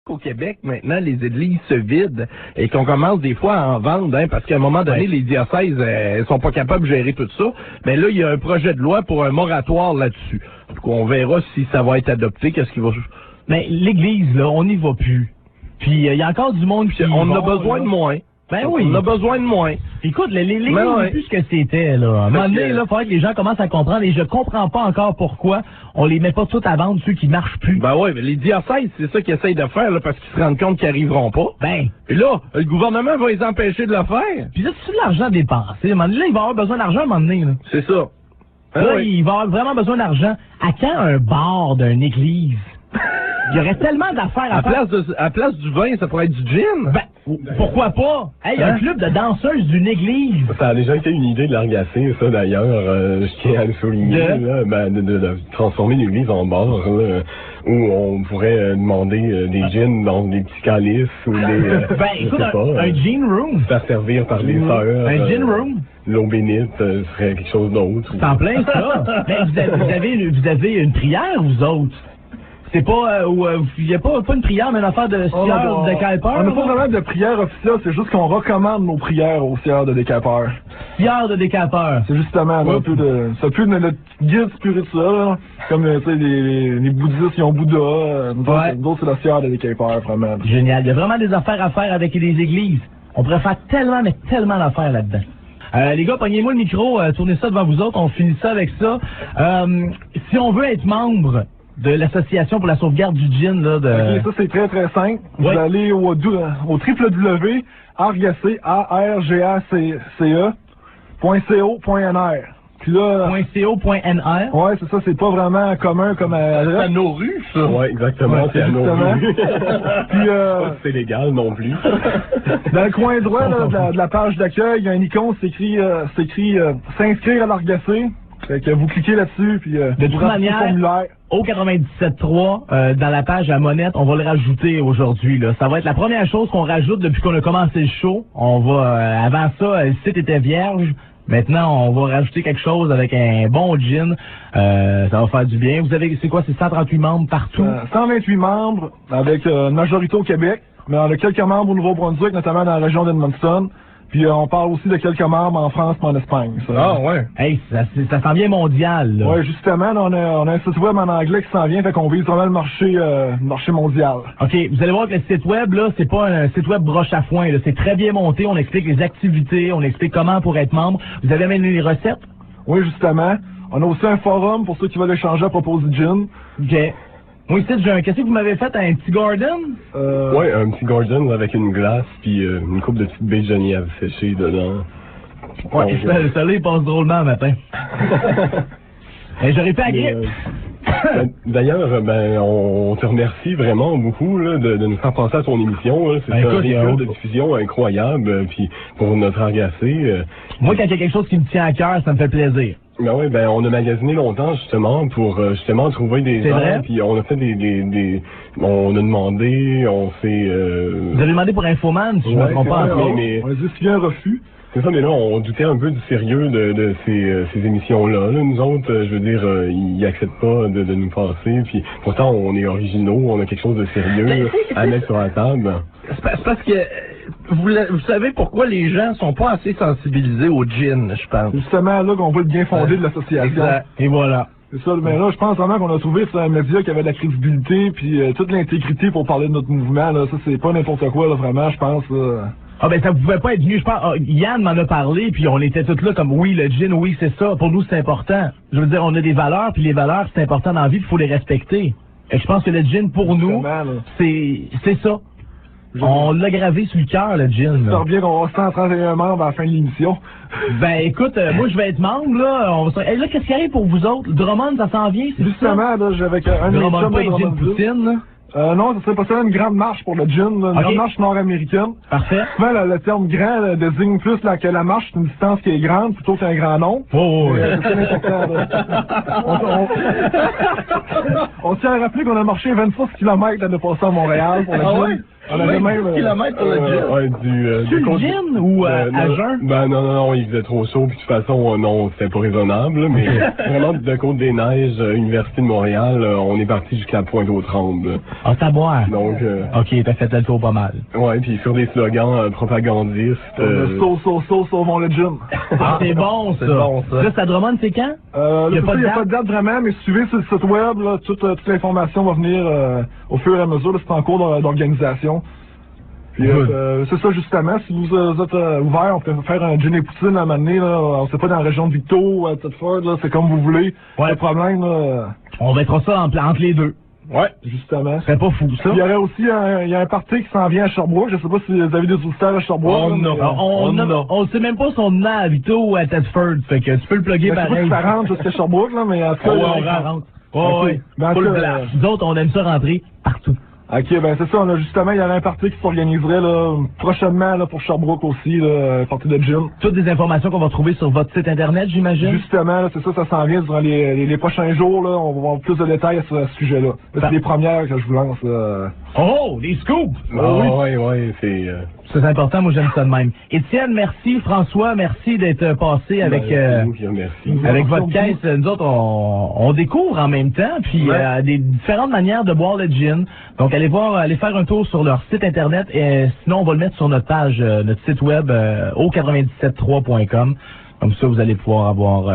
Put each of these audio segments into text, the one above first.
Au Québec, maintenant, les églises se vident et qu'on commence des fois à en vendre, hein, parce qu'à un moment donné, les diocèses sont pas capables de gérer tout ça. Mais là, il y a un projet de loi pour un moratoire là-dessus. On verra si ça va être adopté, qu'est-ce qui va... Mais l'église, là, on n'y va plus. Puis il y a encore du monde qui... On en a besoin de moins. Ben oui. On a besoin de moins. Écoute, l'église Ben n'est plus ce que c'était, là. À un moment donné, là, il faudrait que les gens commencent à comprendre, et je comprends pas encore pourquoi on les met pas tous à vendre, ceux qui marchent plus. Ben oui, mais les diocèses, c'est ça qu'ils essayent de faire, là, parce qu'ils se rendent compte qu'ils arriveront pas. Ben. Et là, le gouvernement va les empêcher de le faire. Puis là, c'est de l'argent dépensé. À un moment donné, là, il va avoir besoin d'argent à un moment donné, là. C'est ça. Là, il va avoir vraiment besoin d'argent. À quand un bar d'une église? Il y aurait tellement d'affaires à faire. À place du vin, ça pourrait être du gin. Ben, pourquoi pas? Hey, un club de danseuses d'une église. Ça a déjà été une idée de l'Argacé, ça d'ailleurs, je tiens à le souligner, là, de transformer l'église en bar, là, où on pourrait demander des gins dans des petits calices ou des... écoute, un gin room. Se faire servir par les sœurs. Un gin room. L'eau bénite serait quelque chose d'autre. C'est en plein ça. Mais vous avez une prière, vous autres? C'est pas, il n'y a pas une prière, mais une affaire de sieur de décapeur? On n'a pas vraiment de prière officielle, c'est juste qu'on recommande nos prières aux sieurs de décapeur. Sieur de décapeur. C'est justement un peu de, c'est un peu notre guide spirituel, là. Comme, tu sais, les bouddhistes, ils ont Bouddha, nous autres, c'est la sieur de décapeur, vraiment. Génial. Il y a vraiment des affaires à faire avec les églises. On pourrait faire tellement, mais tellement d'affaires là-dedans. Les gars, pognez-moi le micro, tournez ça devant vous autres, on finit ça avec ça. Si on veut être membre de l'association pour la sauvegarde du gin, là, de... Ok, ça c'est très très simple. Vous allez au www.argace.co.nr. Puis là... .co.nr. Ouais, c'est ça, c'est pas vraiment commun comme adresse. C'est à nos rues, ça. Ouais, exactement, c'est à nos rues. Puis c'est légal non plus. Dans le coin droit là, de la page d'accueil, il y a un icône, c'est écrit s'inscrire à l'Argacé. Fait que vous cliquez là-dessus, puis de toute manière, au 97.3, dans la page à Monette, on va le rajouter aujourd'hui. Là. Ça va être la première chose qu'on rajoute depuis qu'on a commencé le show. On va, avant ça, le site était vierge. Maintenant, on va rajouter quelque chose avec un bon gin. Ça va faire du bien. Vous avez, c'est quoi, c'est 138 membres partout? 128 membres, avec une majorité au Québec. Mais on a quelques membres au Nouveau-Brunswick, notamment dans la région d'Edmundston. Puis on parle aussi de quelques membres en France et en Espagne. Ça. Ah ouais. Hey, ça s'en vient mondial. Là. Ouais, justement, là, on a un site web en anglais qui s'en vient, fait qu'on vise vraiment le marché mondial. OK, vous allez voir que le site web, là, c'est pas un site web broche à foin. C'est très bien monté, on explique les activités, on explique comment pour être membre. Vous avez même les recettes? Oui, justement. On a aussi un forum pour ceux qui veulent échanger à propos du gin. OK. Moi, ici, qu'est-ce que vous m'avez fait? Un petit garden? Oui, un petit garden avec une glace puis une coupe de petites baies de Genièvre séchées dedans. Ouais, ça, il passe drôlement le matin. J'aurais fait la grippe. D'ailleurs, on te remercie vraiment beaucoup là, de nous faire passer à ton émission. C'est un véhicule de diffusion incroyable. Puis pour notre Argacé. Moi, quand il y a quelque chose qui me tient à cœur, ça me fait plaisir. Ben oui, on a magasiné longtemps justement pour trouver des gens, puis on a fait on a demandé, on s'est... Vous avez demandé pour Infoman, si je me trompe pas. Mais on a juste eu un refus. C'est ça, mais là, on doutait un peu du sérieux de ces émissions-là. Là, nous autres, je veux dire, ils acceptent pas de nous passer, puis pourtant, on est originaux, on a quelque chose de sérieux à mettre sur la table. C'est parce que... Vous savez pourquoi les gens sont pas assez sensibilisés au gin, je pense. C'est justement là qu'on voit le bien fondé de l'association. Exact. Et voilà. C'est ça, mais là, je pense vraiment qu'on a trouvé sur un média qui avait de la crédibilité puis toute l'intégrité pour parler de notre mouvement. Là. Ça, c'est pas n'importe quoi, là, vraiment, je pense. Ah ben ça pouvait pas être venu, je pense. Yann m'en a parlé, puis on était tous là comme oui, le gin, oui, c'est ça. Pour nous, c'est important. Je veux dire, on a des valeurs, puis les valeurs, c'est important dans la vie, il faut les respecter. Et je pense que le gin, pour nous, c'est ça. On l'a gravé sur le cœur, le gin. J'espère bien qu'on va 131 membres à la fin de l'émission. Ben écoute, moi je vais être membre, là. Là, qu'est-ce qui arrive pour vous autres? Drummond, ça s'en vient, c'est justement, là, j'avais un de mes chums de Drummond Poutine, là. Non, ça serait pas ça, une grande marche pour le gin, une grande marche nord-américaine. Parfait. Souvent, le terme grand désigne plus que la marche, c'est une distance qui est grande plutôt qu'un grand nom. C'est très important, là. On tient à rappeler qu'on a marché 26 km l'année passée à Montréal pour le gin. On avait même... 10 kilomètres pour le gin. Ouais, Tu le gin ou à jeun? Ben non, il faisait trop chaud, puis de toute façon, non, c'était pas raisonnable, là, mais vraiment, de Côte-des-Neiges, Université de Montréal, on est parti jusqu'à Pointe-aux-Trembles. Ah, c'est à boire. Donc, OK, t'as fait le tour pas mal. ouais, puis sur des slogans propagandistes. Sauvons le gin. Ah, c'est bon, ça. C'est bon, ça. Juste à Drummond, c'est quand? Il n'y a pas de date vraiment, mais suivez sur le site web, là, toute l'information va venir au fur et à mesure, là, c'est en cours d'organisation. Puis c'est ça justement, si vous êtes ouvert, on peut faire un gin et poutine à un moment donné, là, on sait pas dans la région de Victo ou à Thetford, là, c'est comme vous voulez. Ouais. Pas de problème, là. On mettra ça entre les deux. Ouais, justement. Ce serait pas fou, ça. Il y aurait aussi il y a un party qui s'en vient à Sherbrooke. Je sais pas si vous avez des auditeurs à Sherbrooke. On sait même pas si on est à Vito ou à Thetford, fait que tu peux le plugger Je sais pas pareil. si ça rentre jusqu'à Sherbrooke, là, mais en tout cas... on rentre. Ouais. Ben, en tout cas, Nous autres, on aime ça rentrer partout. OK, ben c'est ça, on a justement, il y aurait un party qui s'organiserait là, prochainement là, pour Sherbrooke aussi, là, un party de gin. Toutes des informations qu'on va trouver sur votre site internet, j'imagine? Justement, là, c'est ça s'en vient durant les prochains jours, là, on va avoir plus de détails à ce sujet-là. Là, c'est les premières que je vous lance. Oh, des scoops! Ouais, c'est... C'est important, moi j'aime ça de même. Étienne, merci. François, merci d'être passé avec merci. avec votre caisse. Nous autres, on découvre en même temps, puis des différentes manières de boire le gin. Donc allez faire un tour sur leur site internet et sinon on va le mettre sur notre page, notre site web au973.com. Comme ça, vous allez pouvoir avoir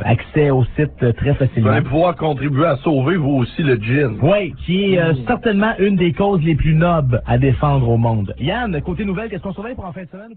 accès au site très facilement. Vous allez pouvoir contribuer à sauver, vous aussi, le gin. Oui, qui est certainement une des causes les plus nobles à défendre au monde. Yann, côté nouvelle, qu'est-ce qu'on surveille pour en fin de semaine?